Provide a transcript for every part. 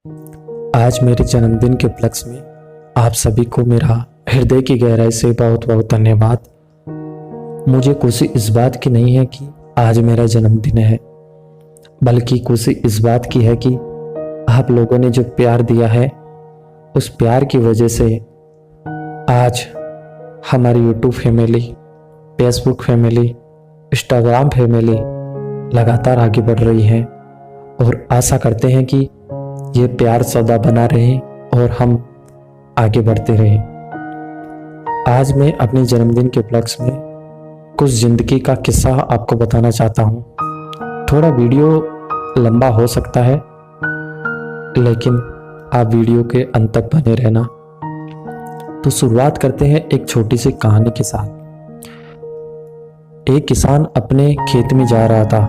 आज मेरे जन्मदिन के उपलक्ष्य में आप सभी को मेरा हृदय की गहराई से बहुत बहुत धन्यवाद। मुझे खुशी इस बात की नहीं है कि आज मेरा जन्मदिन है, बल्कि खुशी इस बात की है कि आप लोगों ने जो प्यार दिया है, उस प्यार की वजह से आज हमारी YouTube family, Facebook family, Instagram family लगातार आगे बढ़ रही है और आशा करते हैं कि ये प्यार सदा बना रहे और हम आगे बढ़ते रहें। आज मैं अपने जन्मदिन के उपलक्ष्य में कुछ जिंदगी का किस्सा आपको बताना चाहता हूँ। थोड़ा वीडियो लंबा हो सकता है, लेकिन आप वीडियो के अंत तक बने रहना। तो शुरुआत करते हैं एक छोटी सी कहानी के साथ। एक किसान अपने खेत में जा रहा था।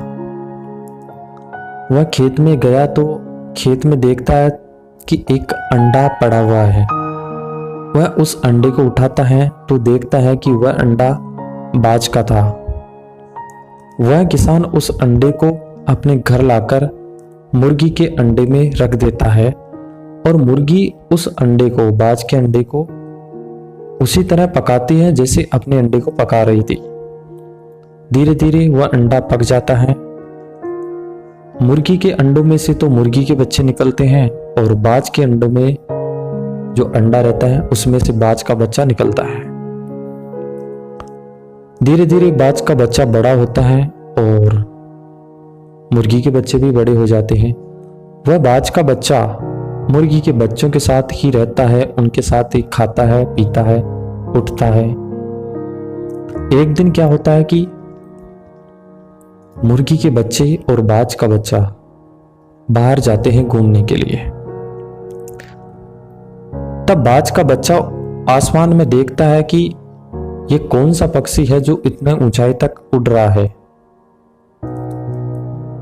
वह खेत में गया तो खेत में देखता है कि एक अंडा पड़ा हुआ है। वह उस अंडे को उठाता है तो देखता है कि वह अंडा बाज का था। वह किसान उस अंडे को अपने घर लाकर मुर्गी के अंडे में रख देता है और मुर्गी उस अंडे को, बाज के अंडे को उसी तरह पकाती है जैसे अपने अंडे को पका रही थी। धीरे धीरे वह अंडा पक जाता है। मुर्गी के अंडों में से तो मुर्गी के बच्चे निकलते हैं और बाज के अंडों में जो अंडा रहता है उसमें से बाज का बच्चा निकलता है। धीरे धीरे बाज का बच्चा बड़ा होता है और मुर्गी के बच्चे भी बड़े हो जाते हैं। वह बाज का बच्चा मुर्गी के बच्चों के साथ ही रहता है, उनके साथ ही खाता है, पीता है, उठता है। एक दिन क्या होता है कि मुर्गी के बच्चे और बाज का बच्चा बाहर जाते हैं घूमने के लिए। तब बाज का बच्चा आसमान में देखता है कि ये कौन सा पक्षी है जो इतने ऊंचाई तक उड़ रहा है।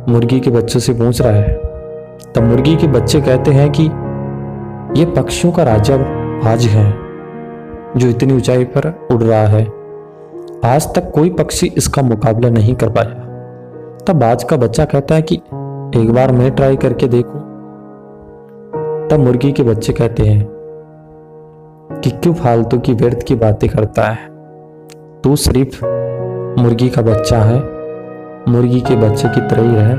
मुर्गी के बच्चों से पूछ रहा है। तब मुर्गी के बच्चे कहते हैं कि ये पक्षियों का राजा बाज है जो इतनी ऊंचाई पर उड़ रहा है। आज तक कोई पक्षी इसका मुकाबला नहीं कर पाया। तब बाज का बच्चा कहता है कि एक बार मैं ट्राई करके देखूं। तब मुर्गी के बच्चे कहते हैं कि क्यों फालतू की व्यर्थ की बातें करता है, तू सिर्फ मुर्गी का बच्चा है, मुर्गी के बच्चे की तरह ही रहे,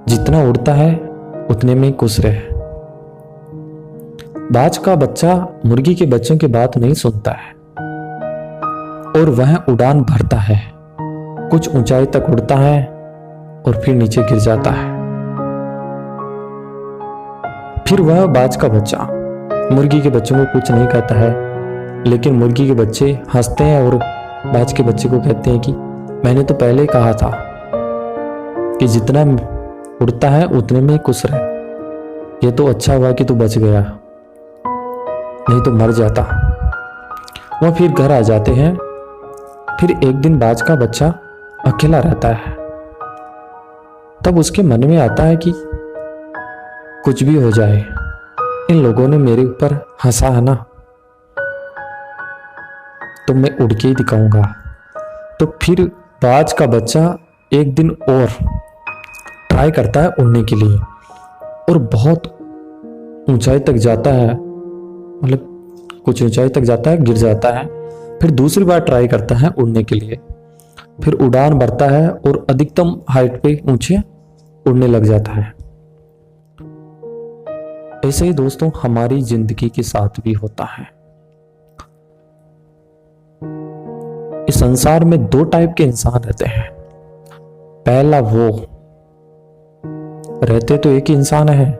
जितना उड़ता है उतने में खुश रहे। बाज का बच्चा मुर्गी के बच्चों की बात नहीं सुनता है और वह उड़ान भरता है। कुछ ऊंचाई तक उड़ता है और फिर नीचे गिर जाता है। फिर वह बाज का बच्चा मुर्गी के बच्चों को कुछ नहीं कहता है, लेकिन मुर्गी के बच्चे हंसते हैं और बाज के बच्चे को कहते हैं कि मैंने तो पहले ही कहा था कि जितना उड़ता है उतने में खुश रहे। ये तो अच्छा हुआ कि तू बच गया, नहीं तो मर जाता। वह फिर घर आ जाते हैं। फिर एक दिन बाज का बच्चा अकेला रहता है। तब उसके मन में आता है कि कुछ भी हो जाए, इन लोगों ने मेरे ऊपर हंसा है ना, तो मैं उड़ के ही दिखाऊंगा। तो फिर बाज का बच्चा एक दिन और ट्राई करता है उड़ने के लिए और बहुत ऊंचाई तक जाता है, मतलब कुछ ऊंचाई तक जाता है, गिर जाता है। फिर दूसरी बार ट्राई करता है उड़ने के लिए, फिर उड़ान भरता है और अधिकतम हाइट पे ऊंचे उड़ने लग जाता है। ऐसे ही दोस्तों हमारी जिंदगी के साथ भी होता है। इस संसार में दो टाइप के इंसान रहते हैं। पहला वो रहते तो एक ही इंसान है,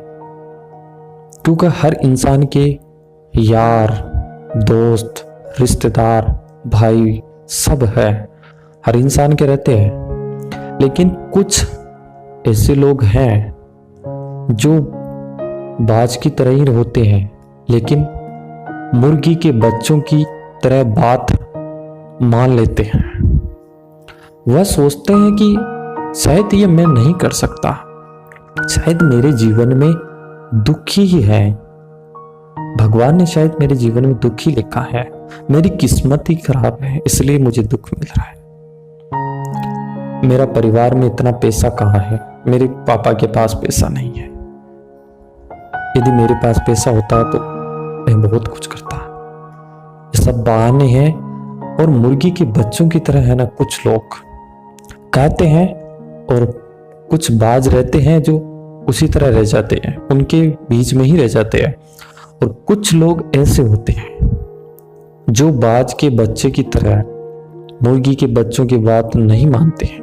क्योंकि हर इंसान के यार, दोस्त, रिश्तेदार, भाई सब है, हर इंसान के रहते हैं। लेकिन कुछ ऐसे लोग हैं जो बाज की तरह ही होते हैं, लेकिन मुर्गी के बच्चों की तरह बात मान लेते हैं। वह सोचते हैं कि शायद ये मैं नहीं कर सकता, शायद मेरे जीवन में दुखी ही है, भगवान ने शायद मेरे जीवन में दुख ही लिखा है, मेरी किस्मत ही खराब है इसलिए मुझे दुख मिल रहा है। मेरा परिवार में इतना पैसा कहाँ है, मेरे पापा के पास पैसा नहीं है, यदि मेरे पास पैसा होता तो मैं बहुत कुछ करता। ये सब बहाने हैं और मुर्गी के बच्चों की तरह है ना, कुछ लोग कहते हैं और कुछ बाज रहते हैं जो उसी तरह रह जाते हैं, उनके बीच में ही रह जाते हैं। और कुछ लोग ऐसे होते हैं जो बाज के बच्चे की तरह मुर्गी के बच्चों की बात नहीं मानते हैं,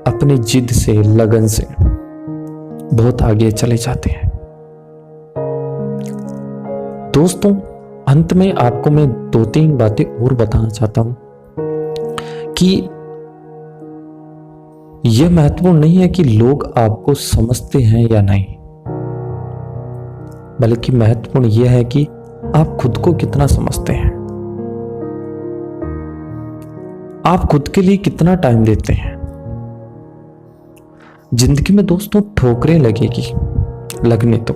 अपनी जिद से, लगन से बहुत आगे चले जाते हैं। दोस्तों, अंत में आपको मैं 2-3 बातें और बताना चाहता हूं कि यह महत्वपूर्ण नहीं है कि लोग आपको समझते हैं या नहीं, बल्कि महत्वपूर्ण यह है कि आप खुद को कितना समझते हैं, आप खुद के लिए कितना टाइम देते हैं। जिंदगी में दोस्तों ठोकरें लगेगी, लगने तो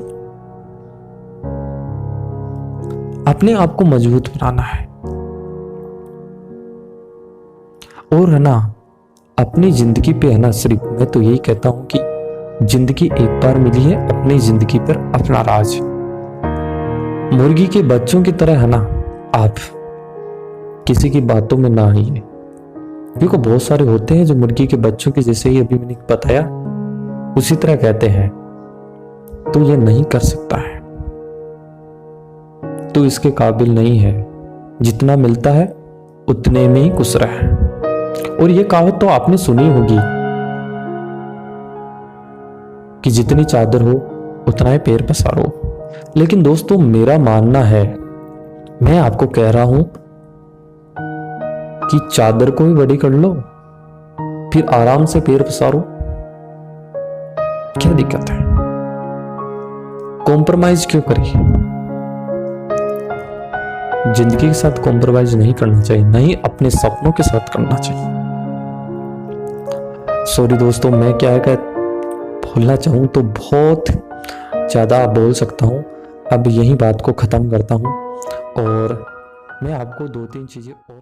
अपने आप को मजबूत बनाना है और है ना, अपनी जिंदगी पे है ना, सिर्फ मैं तो यही कहता हूं कि जिंदगी एक बार मिली है, अपनी जिंदगी पर अपना राज। मुर्गी के बच्चों की तरह है ना, आप किसी की बातों में ना आइए, क्योंकि बहुत सारे होते हैं जो मुर्गी के बच्चों की, जैसे ही अभी मैंने बताया उसी तरह कहते हैं, तो ये नहीं कर सकता है, तो इसके काबिल नहीं है, जितना मिलता है उतने में ही खुश रहे। और ये कहावत तो आपने सुनी होगी कि जितनी चादर हो उतना ही पैर पसारो। लेकिन दोस्तों, मेरा मानना है, मैं आपको कह रहा हूं कि चादर को भी बड़ी कर लो, फिर आराम से पैर पसारो, क्या दिक्कत है? कॉम्प्रोमाइज क्यों करें? जिंदगी के साथ कॉम्प्रोमाइज नहीं करना चाहिए, नहीं अपने सपनों के साथ करना चाहिए। सॉरी दोस्तों, मैं क्या है बोलना चाहूं तो बहुत ज्यादा बोल सकता हूं। अब यही बात को खत्म करता हूं और मैं आपको 2-3 चीजें और